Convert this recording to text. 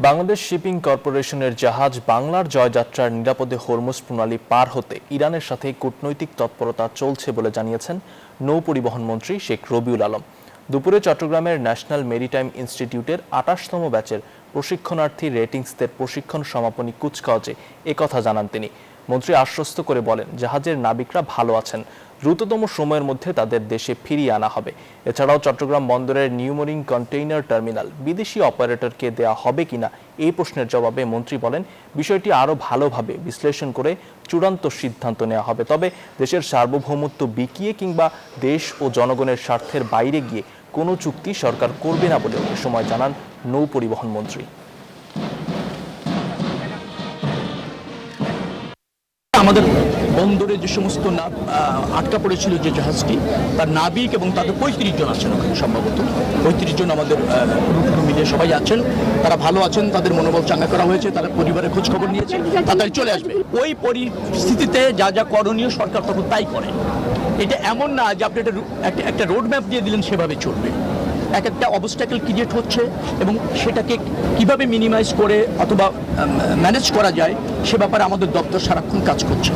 Bangladesh shipping কর্পোরেশনের জাহাজ বাংলার জয়যাত্রার নিরাপদে হরমুজ প্রণালী পার হতে ইরানের সাথে কূটনৈতিক তৎপরতা চলছে বলে জানিয়েছেন নৌ পরিবহন মন্ত্রী শেখ রবিউল আলম। দুপুরে চট্টগ্রামের ন্যাশনাল মেরিটাইম ইনস্টিটিউটের ২৮তম ব্যাচের প্রশিক্ষণার্থী রেটিংসদের প্রশিক্ষণ সমাপনী কুচকাওয়াজে একথা জানান তিনি। মন্ত্রী আশ্বস্ত করে বলেন, জাহাজের নাবিকরা ভালো আছেন, দ্রুততম সময়ের মধ্যে তাদের দেশে ফিরিয়ে আনা হবে। এছাড়াও চট্টগ্রাম বন্দরের নিউমোরিং কন্টেইনার টার্মিনাল বিদেশি অপারেটরকে দেওয়া হবে কিনা এই প্রশ্নের জবাবে মন্ত্রী বলেন, বিষয়টি আরও ভালোভাবে বিশ্লেষণ করে চূড়ান্ত সিদ্ধান্ত নেওয়া হবে। তবে দেশের সার্বভৌমত্ব বিকিয়ে কিংবা দেশ ও জনগণের স্বার্থের বাইরে গিয়ে কোনো চুক্তি সরকার করবে না বলেও এ সময় জানান নৌ পরিবহন মন্ত্রী। আমাদের বন্দরে যে সমস্ত আটকা পড়েছিল যে জাহাজটি, তার নাবিক এবং তাদের ৩৫ জন আছেন ওখানে, সম্ভবত ৩৫ জন আমাদের ক্রু মিলিয়ে সবাই আছেন। তারা ভালো আছেন, তাদের মনোবল চাঙ্গা করা হয়েছে, তাদের পরিবারের খোঁজ খবর নিয়েছে, তাড়াতাড়ি চলে আসবে। ওই পরিস্থিতিতে যা যা করণীয় সরকার তখন তাই করে। এটা এমন না যে আপনি একটা রোড ম্যাপ দিয়ে দিলেন সেভাবে চলবে। একটা অবস্ট্যাকেল ক্রিয়েট হচ্ছে এবং সেটাকে কিভাবে মিনিমাইজ করে অথবা ম্যানেজ করা যায় সে ব্যাপারে আমাদের দপ্তর সারাক্ষণ কাজ করছে।